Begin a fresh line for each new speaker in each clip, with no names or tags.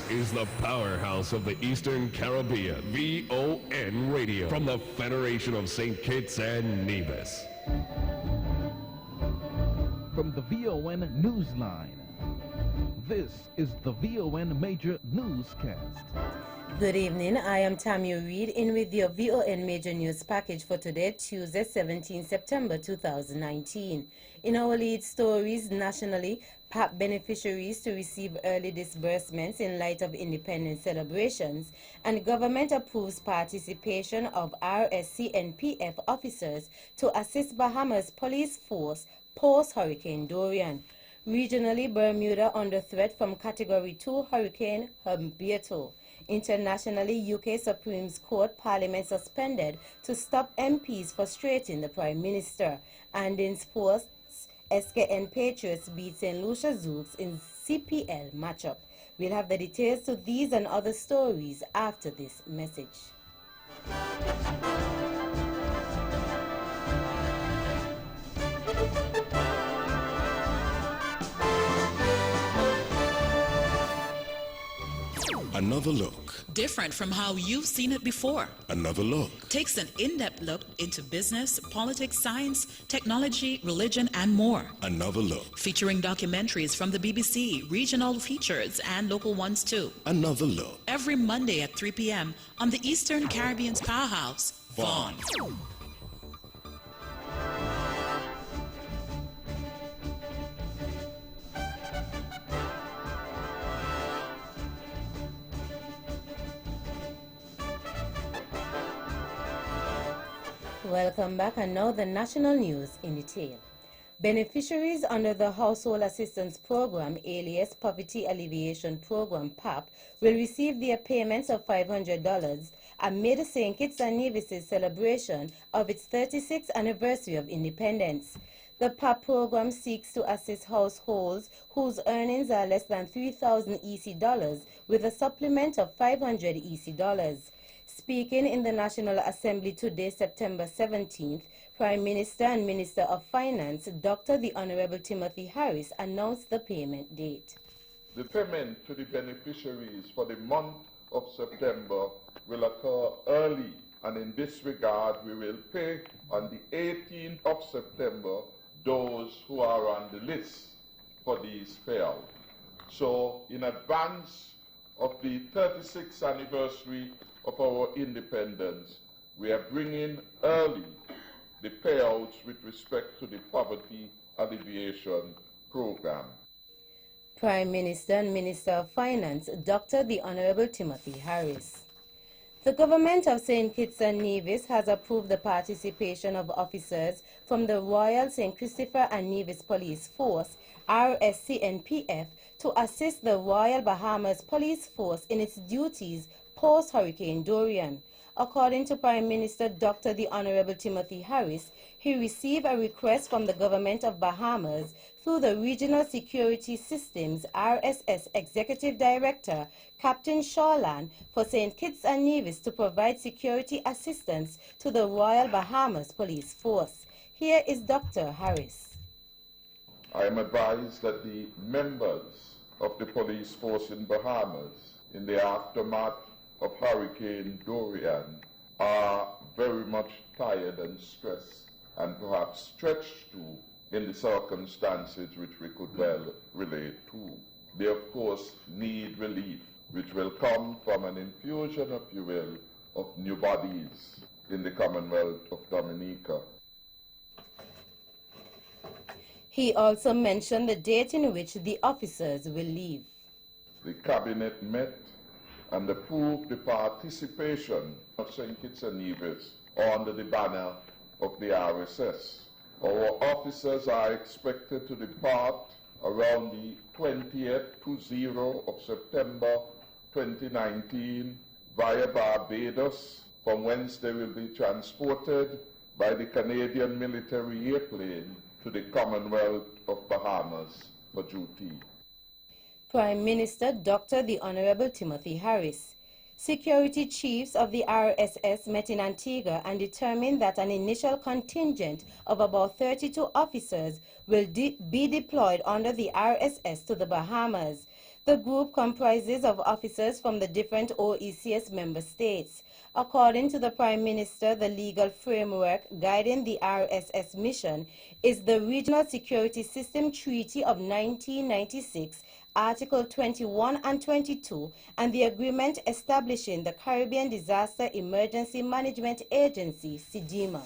is the powerhouse of the Eastern Caribbean, VON Radio, from the Federation of St. Kitts and Nevis.
From the VON Newsline, this is the VON Major Newscast.
Good evening, I am Tammy Reed in with your VON Major News package for today, Tuesday, 17 September 2019. In our lead stories nationally, PAP beneficiaries to receive early disbursements in light of independence celebrations, and government approves participation of RSC and PF officers to assist Bahamas police force post-Hurricane Dorian. Regionally, Bermuda under threat from Category 2 Hurricane Humberto. Internationally, UK Supreme Court Parliament suspended to stop MPs frustrating the Prime Minister. And in sports, SKN Patriots beat St. Lucia Zouks in CPL matchup. We'll have the details to these and other stories after this message.
Another look.
Different from how you've seen it before.
Another look.
Takes an in-depth look into business, politics, science, technology, religion, and more.
Another look.
Featuring documentaries from the BBC, regional features, and local ones too.
Another look.
Every Monday at 3 p.m. on the Eastern Caribbean's powerhouse, VON.
Welcome back, and now the national news in detail. Beneficiaries under the Household Assistance Program, alias Poverty Alleviation Program, PAP, will receive their payments of $500 amid St. Kitts and Nevis' celebration of its 36th anniversary of independence. The PAP program seeks to assist households whose earnings are less than 3,000 EC dollars with a supplement of 500 EC dollars. Speaking in the National Assembly today, September 17th, Prime Minister and Minister of Finance, Dr. the Honorable Timothy Harris, announced the payment date.
The payment to the beneficiaries for the month of September will occur early, and in this regard, we will pay on the 18th of September those who are on the list for these payouts. So, in advance of the 36th anniversary of our independence, we are bringing early the payouts with respect to the Poverty Alleviation Program.
Prime Minister and Minister of Finance, Dr. the Honorable Timothy Harris. The government of St. Kitts and Nevis has approved the participation of officers from the Royal St. Christopher and Nevis Police Force, RSC and PF, to assist the Royal Bahamas Police Force in its duties post-Hurricane Dorian. According to Prime Minister Dr. the Honorable Timothy Harris, he received a request from the Government of Bahamas through the Regional Security Systems RSS Executive Director, Captain Shawlan, for St. Kitts and Nevis to provide security assistance to the Royal Bahamas Police Force. Here is Dr. Harris.
I am advised that the members of the police force in Bahamas, in the aftermath of Hurricane Dorian, are very much tired and stressed and perhaps stretched too in the circumstances which we could well relate to. They of course need relief, which will come from an infusion, if you will, of new bodies in the Commonwealth of Dominica.
He also mentioned the date in which the officers will leave.
The Cabinet met and approved the participation of St. Kitts and Nevis under the banner of the RSS. Our officers are expected to depart around the 20th of September 2019 via Barbados, from whence they will be transported by the Canadian military airplane to the Commonwealth of Bahamas for duty.
Prime Minister Dr. the Honorable Timothy Harris. Security chiefs of the RSS met in Antigua and determined that an initial contingent of about 32 officers will be deployed under the RSS to the Bahamas. The group comprises of officers from the different OECS member states. According to the Prime Minister, the legal framework guiding the RSS mission is the Regional Security System Treaty of 1996, Article 21 and 22, and the agreement establishing the Caribbean Disaster Emergency Management Agency, CDEMA.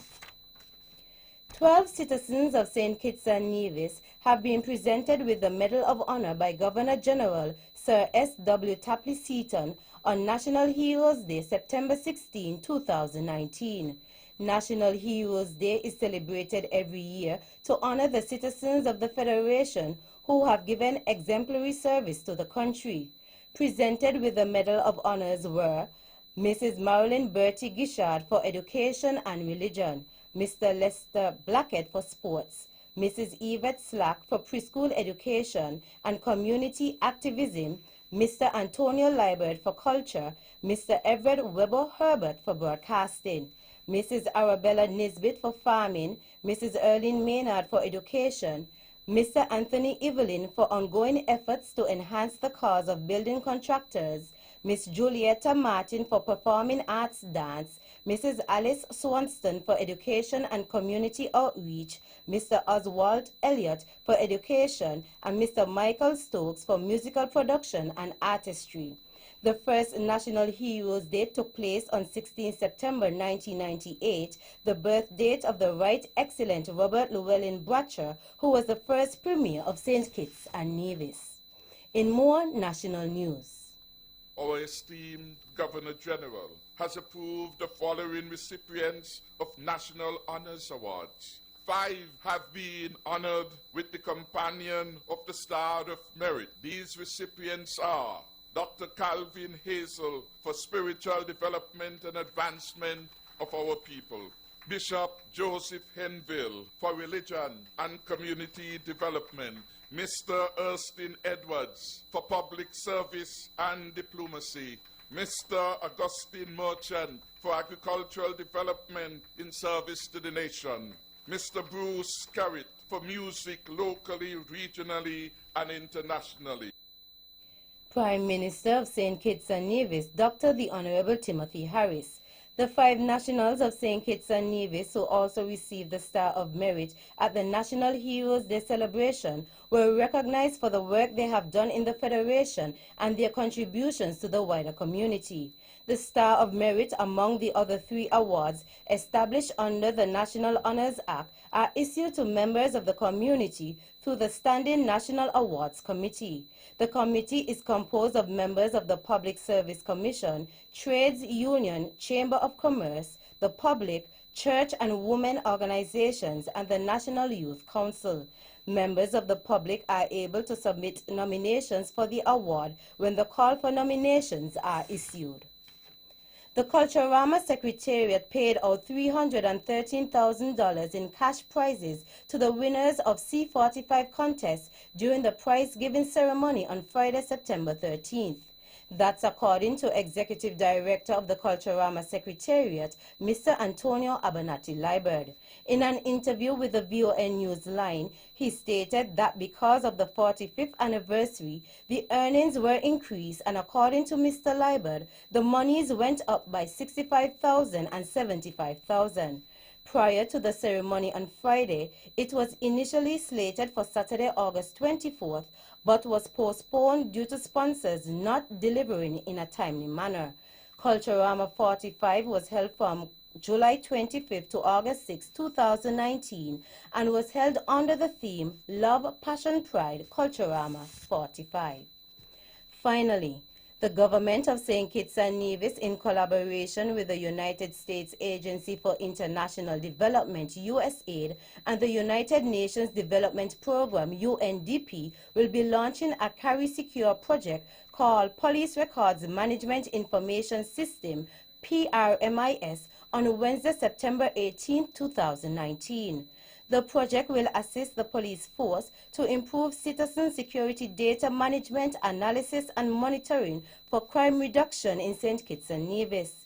12 citizens of St. Kitts and Nevis have been presented with the Medal of Honor by Governor General Sir S.W. Tapley Seaton on National Heroes Day, September 16, 2019. National Heroes Day is celebrated every year to honor the citizens of the Federation who have given exemplary service to the country. Presented with the Medal of Honors were Mrs. Marilyn Bertie Gishard for Education and Religion, Mr. Lester Blackett for Sports, Mrs. Yvette Slack for Preschool Education and Community Activism, Mr. Antonio Liebert for Culture, Mr. Everett Weber Herbert for Broadcasting, Mrs. Arabella Nisbet for Farming, Mrs. Erlene Maynard for Education, Mr. Anthony Evelyn for ongoing efforts to enhance the cause of building contractors, Miss Julietta Martin for Performing Arts Dance, Mrs. Alice Swanston for Education and Community Outreach, Mr. Oswald Elliott for Education, and Mr. Michael Stokes for Musical Production and Artistry. The first National Heroes Day took place on 16 September 1998, the birth date of the Right Excellent Robert Llewellyn Bratcher, who was the first Premier of St. Kitts and Nevis. In more national news,
our esteemed Governor General has approved the following recipients of National Honors Awards. 5 have been honored with the Companion of the Star of Merit. These recipients are Dr. Calvin Hazel for Spiritual Development and Advancement of our people, Bishop Joseph Henville for Religion and Community Development, Mr. Erskine Edwards for Public Service and Diplomacy, Mr. Augustine Merchant for Agricultural Development in Service to the Nation, Mr. Bruce Carrot for Music locally, regionally, and internationally.
Prime Minister of St. Kitts and Nevis, Dr. the Honorable Timothy Harris. The 5 nationals of St. Kitts and Nevis who also received the Star of Merit at the National Heroes Day celebration were recognized for the work they have done in the Federation and their contributions to the wider community. The Star of Merit, among the other 3 awards established under the National Honors Act, are issued to members of the community through the Standing National Awards Committee. The committee is composed of members of the Public Service Commission, Trades Union, Chamber of Commerce, the public, church and women organizations, and the National Youth Council. Members of the public are able to submit nominations for the award when the call for nominations are issued. The Culturama Secretariat paid out $313,000 in cash prizes to the winners of C45 contests during the prize-giving ceremony on Friday, September 13th. That's according to Executive Director of the Culturama Secretariat, Mr. Antonio Abernathy Liebert. In an interview with the VON Newsline, he stated that because of the 45th anniversary, the earnings were increased, and according to Mr. Liebert, the monies went up by $65,000 and $75,000. Prior to the ceremony on Friday, it was initially slated for Saturday, August 24th, but was postponed due to sponsors not delivering in a timely manner. Culturama 45 was held from July 25th to August 6, 2019, and was held under the theme Love, Passion, Pride, Culturama 45. Finally, the government of St. Kitts and Nevis, in collaboration with the United States Agency for International Development, USAID, and the United Nations Development Program, UNDP, will be launching a Carry Secure project called Police Records Management Information System, PRMIS, on Wednesday, September 18, 2019. The project will assist the police force to improve citizen security data management, analysis, and monitoring for crime reduction in St. Kitts and Nevis.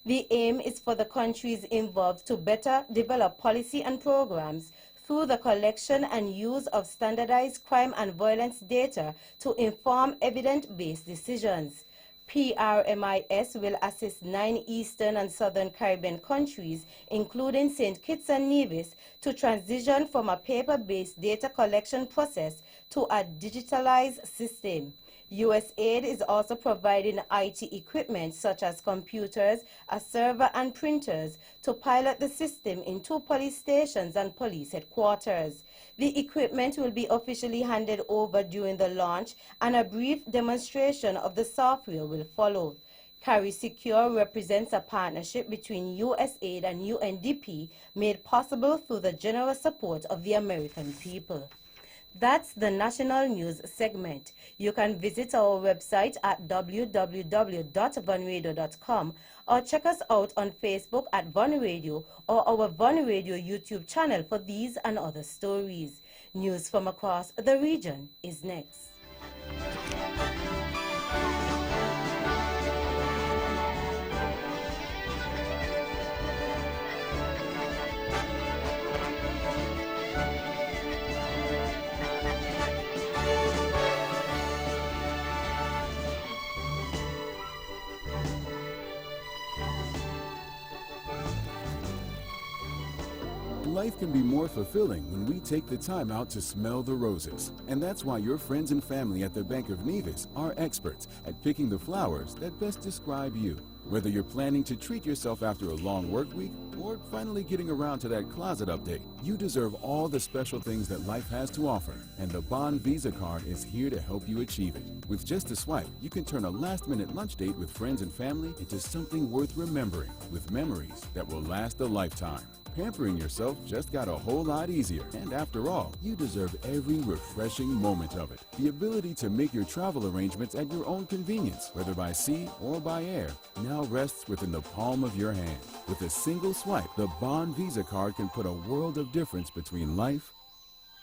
The aim is for the countries involved to better develop policy and programs through the collection and use of standardized crime and violence data to inform evidence-based decisions. PRMIS will assist 9 Eastern and Southern Caribbean countries, including St. Kitts and Nevis, to transition from a paper-based data collection process to a digitalized system. USAID is also providing IT equipment such as computers, a server and printers to pilot the system in 2 police stations and police headquarters. The equipment will be officially handed over during the launch, and a brief demonstration of the software will follow. Carry Secure represents a partnership between USAID and UNDP made possible through the generous support of the American people. That's the national news segment. You can visit our website at www.vonradio.com or check us out on Facebook at Von Radio or our Von Radio YouTube channel for these and other stories. News from across the region is next.
Life can be more fulfilling when we take the time out to smell the roses. And that's why your friends and family at the Bank of Nevis are experts at picking the flowers that best describe you. Whether you're planning to treat yourself after a long work week or finally getting around to that closet update, you deserve all the special things that life has to offer. And the Bond Visa card is here to help you achieve it. With just a swipe, you can turn a last-minute lunch date with friends and family into something worth remembering, with memories that will last a lifetime. Pampering yourself just got a whole lot easier. And after all, you deserve every refreshing moment of it. The ability to make your travel arrangements at your own convenience, whether by sea or by air, now rests within the palm of your hand. With a single swipe, the Bond Visa card can put a world of difference between life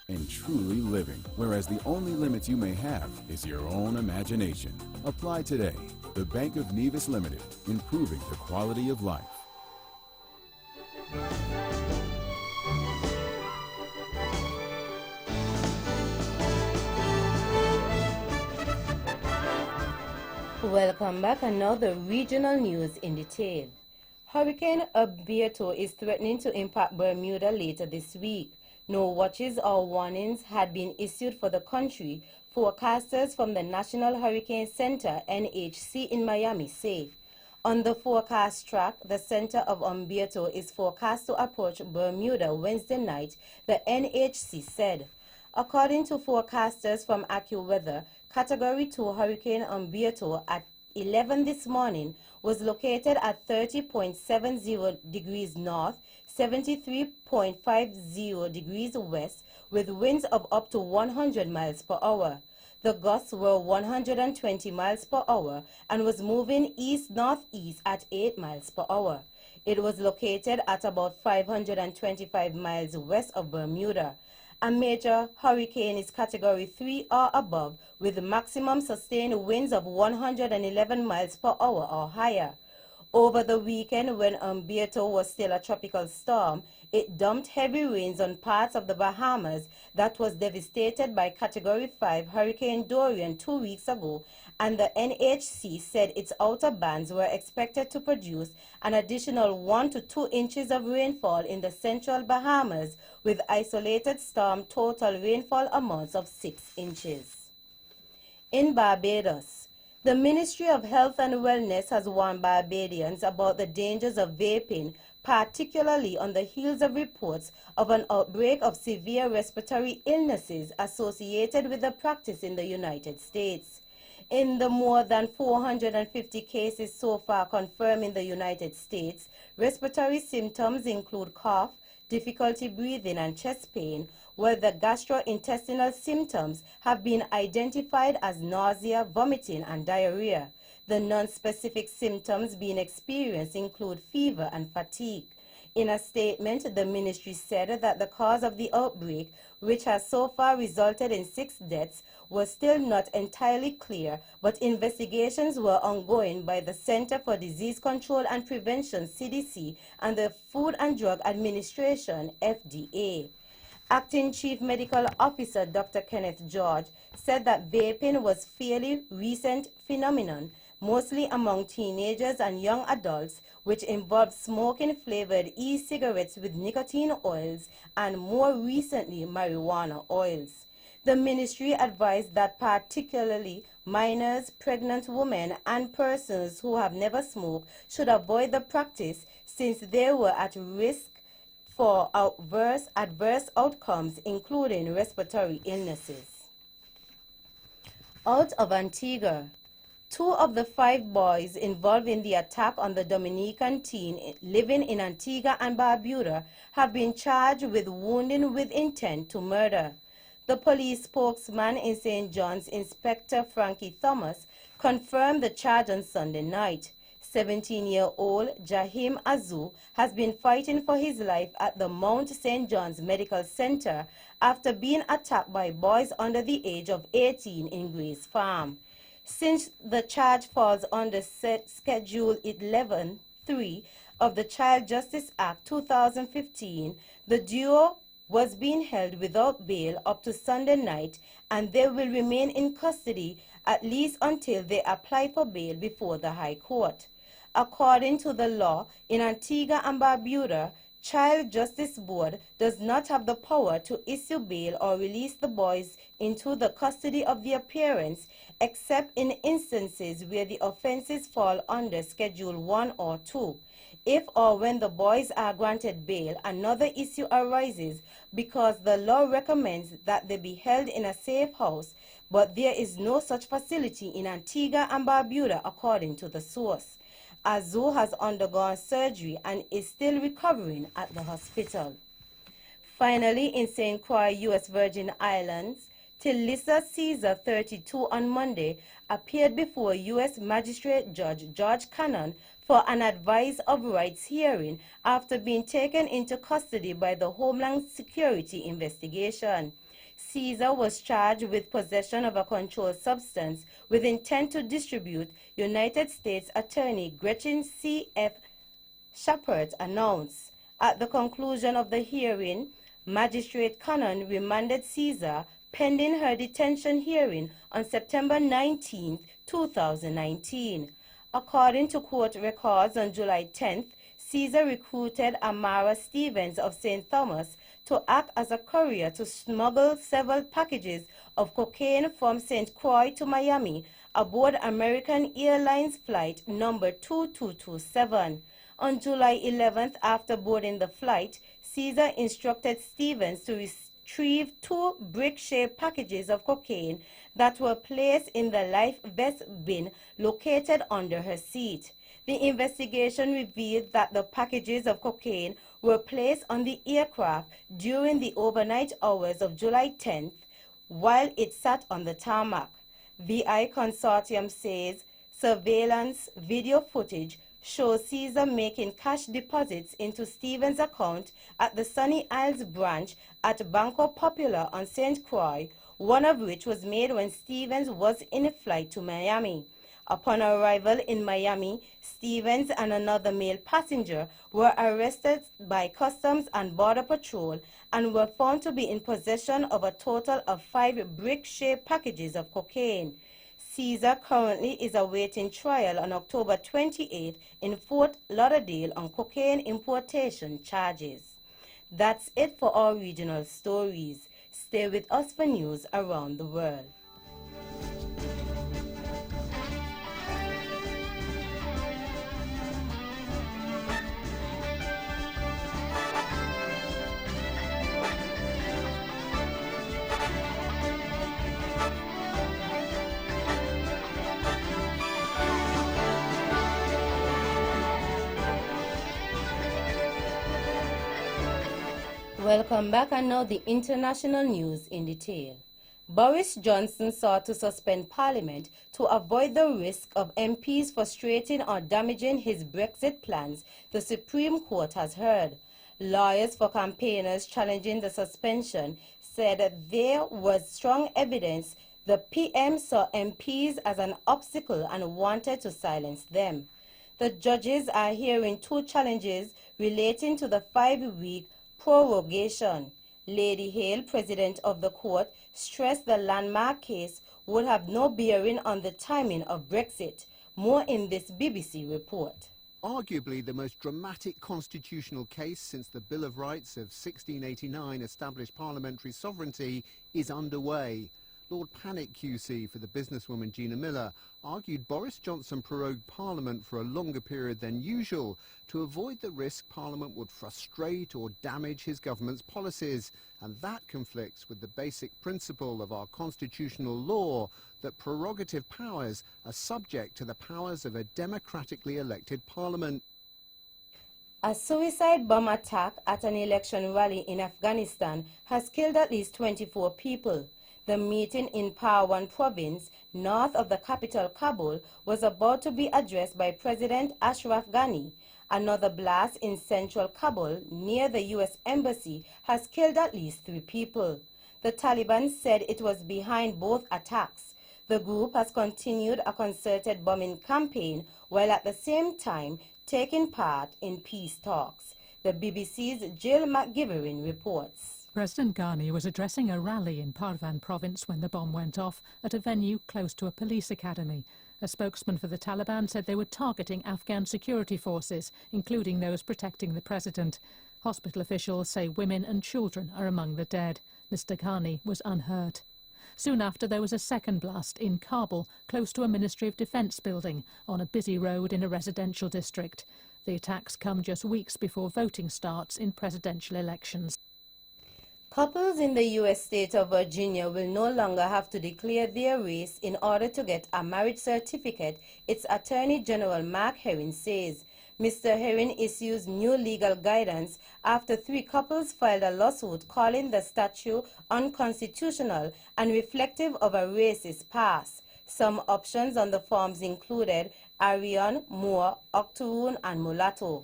and truly living, whereas the only limit you may have is your own imagination. Apply today. The Bank of Nevis Limited, improving the quality of life.
Welcome back, and now the regional news in detail. Hurricane Alberto is threatening to impact Bermuda later this week. No watches or warnings had been issued for the country, forecasters from the National Hurricane Center, NHC, in Miami say. On the forecast track, the center of Humberto is forecast to approach Bermuda Wednesday night, the NHC said. According to forecasters from AccuWeather, Category 2 Hurricane Humberto at 11 this morning was located at 30.70 degrees north, 73.50 degrees west, with winds of up to 100 miles per hour. The gusts were 120 miles per hour and was moving east-northeast at 8 miles per hour. It was located at about 525 miles west of Bermuda. A major hurricane is Category 3 or above, with maximum sustained winds of 111 miles per hour or higher. Over the weekend, when Humberto was still a tropical storm, it dumped heavy rains on parts of the Bahamas that was devastated by Category 5 Hurricane Dorian 2 weeks ago, and the NHC said its outer bands were expected to produce an additional 1 to 2 inches of rainfall in the central Bahamas, with isolated storm total rainfall amounts of 6 inches. In Barbados, the Ministry of Health and Wellness has warned Barbadians about the dangers of vaping, particularly on the heels of reports of an outbreak of severe respiratory illnesses associated with the practice in the United States. In the more than 450 cases so far confirmed in the United States, respiratory symptoms include cough, difficulty breathing, and chest pain, where the gastrointestinal symptoms have been identified as nausea, vomiting, and diarrhea. The non-specific symptoms being experienced include fever and fatigue. In a statement, the ministry said that the cause of the outbreak, which has so far resulted in 6 deaths, was still not entirely clear, but investigations were ongoing by the Center for Disease Control and Prevention, CDC, and the Food and Drug Administration, FDA. Acting Chief Medical Officer Dr. Kenneth George said that vaping was fairly recent phenomenon, mostly among teenagers and young adults, which involved smoking flavored e-cigarettes with nicotine oils and more recently marijuana oils. The ministry advised that particularly minors, pregnant women, and persons who have never smoked should avoid the practice since they were at risk for adverse outcomes, including respiratory illnesses. Out of Antigua, 2 of the 5 boys involved in the attack on the Dominican teen living in Antigua and Barbuda have been charged with wounding with intent to murder. The police spokesman in St. John's, Inspector Frankie Thomas, confirmed the charge on Sunday night. 17-year-old Jahim Azu has been fighting for his life at the Mount St. John's Medical Center after being attacked by boys under the age of 18 in Grace Farm. Since the charge falls under Schedule 11.3 of the Child Justice Act 2015, the duo was being held without bail up to Sunday night, and they will remain in custody at least until they apply for bail before the High Court. According to the law, in Antigua and Barbuda, Child Justice Board does not have the power to issue bail or release the boys into the custody of their parents, except in instances where the offenses fall under Schedule 1 or 2. If or when the boys are granted bail, another issue arises because the law recommends that they be held in a safe house, but there is no such facility in Antigua and Barbuda, according to the source. Azu has undergone surgery and is still recovering at the hospital. Finally, in St. Croix, U.S. Virgin Islands, Tilissa Caesar, 32, on Monday, appeared before U.S. Magistrate Judge George Cannon for an advice of rights hearing after being taken into custody by the Homeland Security investigation. Caesar was charged with possession of a controlled substance with intent to distribute, United States Attorney Gretchen C.F. Shepard announced. At the conclusion of the hearing, Magistrate Cannon remanded Caesar pending her detention hearing on September 19, 2019. According to court records, on July 10th, Caesar recruited Amara Stevens of St. Thomas to act as a courier to smuggle several packages of cocaine from St. Croix to Miami aboard American Airlines flight number 2227. On July 11th, after boarding the flight, Caesar instructed Stevens to retrieve 2 brick-shaped packages of cocaine that were placed in the life vest bin located under her seat. The investigation revealed that the packages of cocaine were placed on the aircraft during the overnight hours of July 10th while it sat on the tarmac. VI Consortium says surveillance video footage shows Caesar making cash deposits into Stevens' account at the Sunny Isles branch at Banco Popular on St. Croix, one of which was made when Stevens was in a flight to Miami. Upon arrival in Miami, Stevens and another male passenger were arrested by Customs and Border Patrol and were found to be in possession of a total of 5 brick-shaped packages of cocaine. Caesar currently is awaiting trial on October 28 in Fort Lauderdale on cocaine importation charges. That's it for our regional stories. Stay with us for news around the world. Welcome back, and now the international news in detail. Boris Johnson sought to suspend Parliament to avoid the risk of MPs frustrating or damaging his Brexit plans, the Supreme Court has heard. Lawyers for campaigners challenging the suspension said that there was strong evidence the PM saw MPs as an obstacle and wanted to silence them. The judges are hearing 2 challenges relating to the 5-week prorogation. Lady Hale, president of the court, stressed the landmark case would have no bearing on the timing of Brexit. More in this BBC report.
Arguably the most dramatic constitutional case since the Bill of Rights of 1689 established parliamentary sovereignty is underway. Lord Panic QC for the businesswoman Gina Miller argued Boris Johnson prorogued Parliament for a longer period than usual to avoid the risk Parliament would frustrate or damage his government's policies, and that conflicts with the basic principle of our constitutional law that prerogative powers are subject to the powers of a democratically elected Parliament.
A suicide bomb attack at an election rally in Afghanistan has killed at least 24 people. The meeting in Parwan province, north of the capital Kabul, was about to be addressed by President Ashraf Ghani. Another blast in central Kabul, near the U.S. Embassy, has killed at least 3 people. The Taliban said it was behind both attacks. The group has continued a concerted bombing campaign while at the same time taking part in peace talks. The BBC's Jill McGivern reports.
President Ghani was addressing a rally in Parwan province when the bomb went off at a venue close to a police academy. A spokesman for the Taliban said they were targeting Afghan security forces, including those protecting the president. Hospital officials say women and children are among the dead. Mr. Ghani was unhurt. Soon after, there was a second blast in Kabul, close to a Ministry of Defence building on a busy road in a residential district. The attacks come just weeks before voting starts in presidential elections.
Couples in the U.S. state of Virginia will no longer have to declare their race in order to get a marriage certificate, its Attorney General Mark Herring says. Mr. Herring issues new legal guidance after 3 couples filed a lawsuit calling the statute unconstitutional and reflective of a racist past. Some options on the forms included Aryan, Moor, Octoroon, and Mulatto.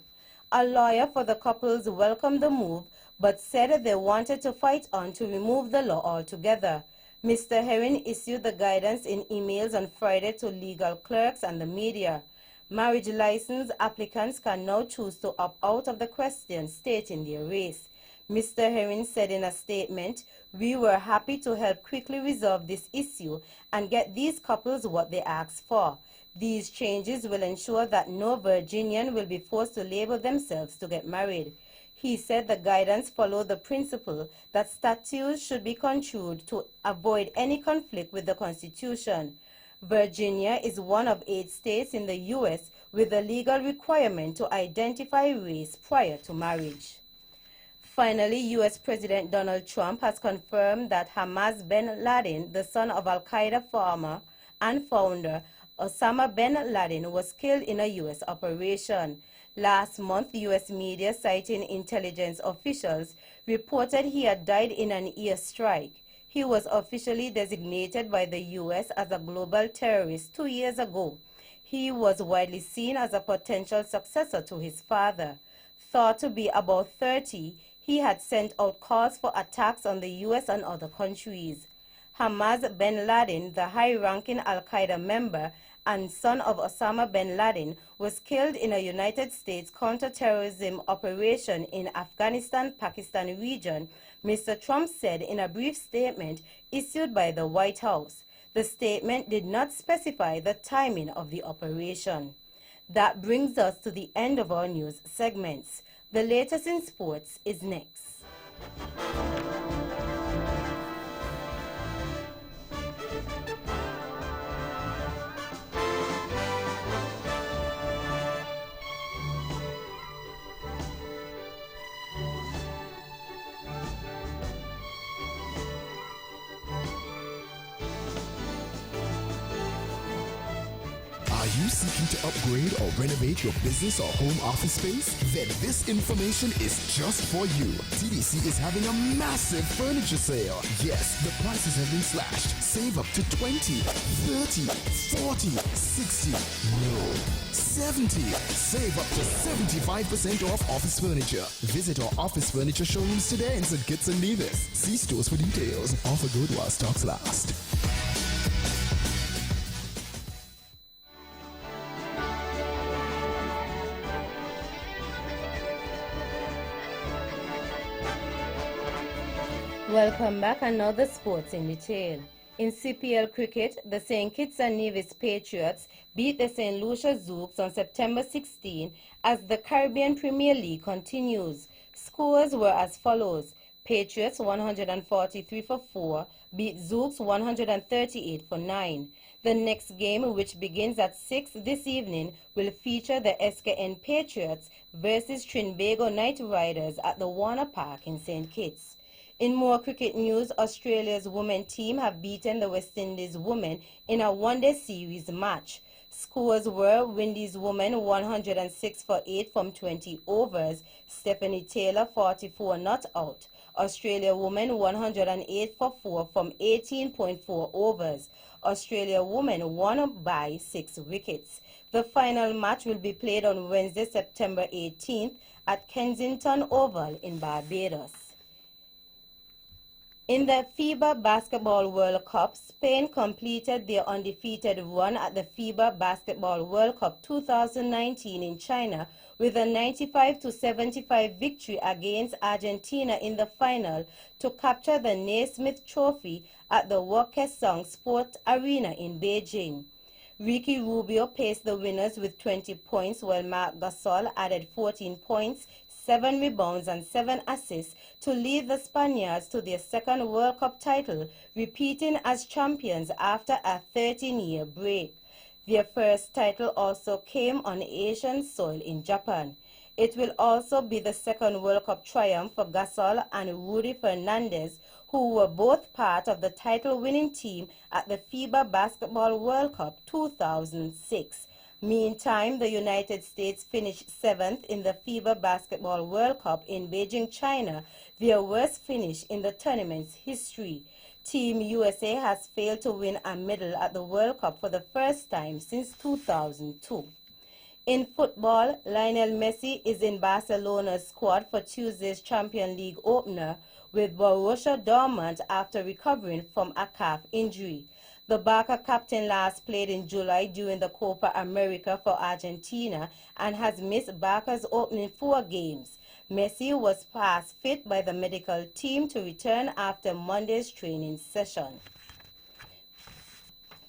A lawyer for the couples welcomed the move, but said they wanted to fight on to remove the law altogether. Mr. Herring issued the guidance in emails on Friday to legal clerks and the media. Marriage license applicants can now choose to opt out of the question stating their race. Mr. Herring said in a statement, "We were happy to help quickly resolve this issue and get these couples what they asked for. These changes will ensure that no Virginian will be forced to label themselves to get married." He said the guidance followed the principle that statutes should be construed to avoid any conflict with the Constitution. Virginia is one of 8 states in the U.S. with a legal requirement to identify race prior to marriage. Finally, U.S. President Donald Trump has confirmed that Hamas bin Laden, the son of al-Qaeda former and founder Osama bin Laden, was killed in a U.S. operation. Last month, U.S. media, citing intelligence officials, reported he had died in an airstrike. He was officially designated by the U.S. as a global terrorist 2 years ago. He was widely seen as a potential successor to his father. Thought to be about 30, he had sent out calls for attacks on the U.S. and other countries. Hamas bin Laden, the high-ranking al-Qaeda member and son of Osama bin Laden, was killed in a United States counterterrorism operation in Afghanistan-Pakistan region, Mr. Trump said in a brief statement issued by the White House. The statement did not specify the timing of the operation. That brings us to the end of our news segments. The latest in sports is next.
Are you seeking to upgrade or renovate your business or home office space? Then this information is just for you. TDC is having a massive furniture sale. Yes, the prices have been slashed. Save up to 20, 30, 40, 60, no, 70. Save up to 75% off office furniture. Visit our office furniture showrooms today in St. Kitts and Nevis. See stores for details. Offer good while stocks last.
Welcome back, and now the sports in detail. In CPL cricket, the St. Kitts and Nevis Patriots beat the St. Lucia Zouks on September 16 as the Caribbean Premier League continues. Scores were as follows. Patriots 143 for 4, beat Zouks 138 for 9. The next game, which begins at 6 this evening, will feature the SKN Patriots versus Trinbago Knight Riders at the Warner Park in St. Kitts. In more cricket news, Australia's women team have beaten the West Indies women in a one-day series match. Scores were Windies women 106 for 8 from 20 overs, Stephanie Taylor 44 not out. Australia women 108 for 4 from 18.4 overs. Australia women won by 6 wickets. The final match will be played on Wednesday, September 18th at Kensington Oval in Barbados. In the FIBA Basketball World Cup, Spain completed their undefeated run at the FIBA Basketball World Cup 2019 in China with a 95-75 victory against Argentina in the final to capture the Naismith Trophy at the Wukesong Sport Arena in Beijing. Ricky Rubio paced the winners with 20 points, while Marc Gasol added 14 points, 7 rebounds and 7 assists to lead the Spaniards to their second World Cup title, repeating as champions after a 13-year break. Their first title also came on Asian soil in Japan. It will also be the second World Cup triumph for Gasol and Rudy Fernandez, who were both part of the title-winning team at the FIBA Basketball World Cup 2006. Meantime, the United States finished 7th in the FIBA Basketball World Cup in Beijing, China, their worst finish in the tournament's history. Team USA has failed to win a medal at the World Cup for the first time since 2002. In football, Lionel Messi is in Barcelona's squad for Tuesday's Champions League opener with Borussia Dortmund after recovering from a calf injury. The Barca captain last played in July during the Copa America for Argentina and has missed Barca's opening 4 games. Messi was passed fit by the medical team to return after Monday's training session.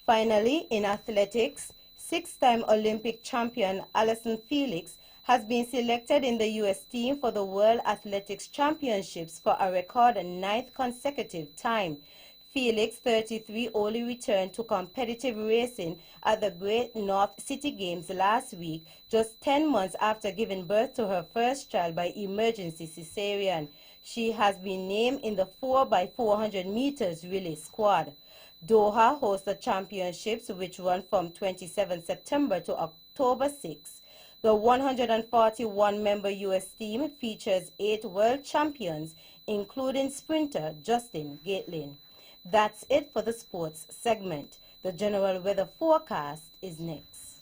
Finally, in athletics, 6-time Olympic champion Allyson Felix has been selected in the U.S. team for the World Athletics Championships for a record 9th consecutive time. Felix, 33, only returned to competitive racing at the Great North City Games last week, just 10 months after giving birth to her first child by emergency cesarean. She has been named in the 4x400 meters relay squad. Doha hosts the championships, which run from 27 September to October 6. The 141-member U.S. team features 8 world champions, including sprinter Justin Gatlin. That's it for the sports segment. The general weather forecast is next.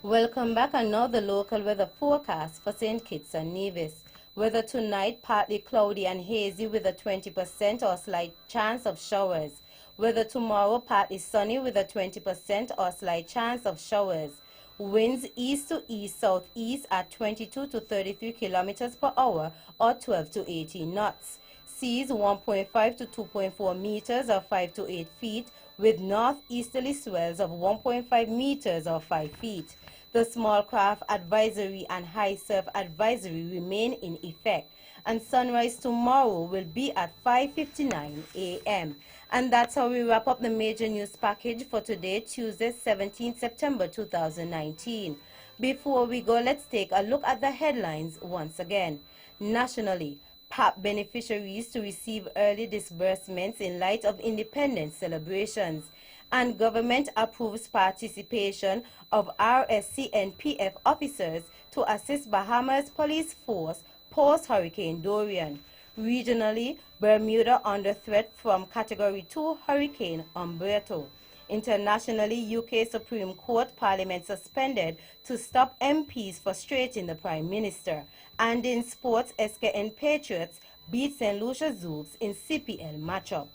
Welcome back, and now the local weather forecast for St. Kitts and Nevis. Weather tonight, partly cloudy and hazy with a 20% or slight chance of showers. Weather tomorrow, partly sunny with a 20% or slight chance of showers. Winds east to east southeast at 22 to 33 kilometers per hour or 12 to 18 knots. Seas 1.5 to 2.4 meters or 5 to 8 feet with northeasterly swells of 1.5 meters or 5 feet. The small craft advisory and high surf advisory remain in effect, and sunrise tomorrow will be at 5:59 a.m. And that's how we wrap up the major news package for today, Tuesday, 17 September 2019. Before we go, let's take a look at the headlines once again. Nationally, PAP beneficiaries to receive early disbursements in light of independence celebrations. And government approves participation of RSCNPF officers to assist Bahamas police force post-Hurricane Dorian. Regionally, Bermuda under threat from Category 2 Hurricane Umberto. Internationally, UK Supreme Court Parliament suspended to stop MPs frustrating the Prime Minister. And in sports, SKN Patriots beat St. Lucia Zouks in CPL matchup.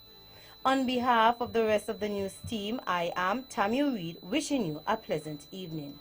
On behalf of the rest of the news team, I am Tammy Reed, wishing you a pleasant evening.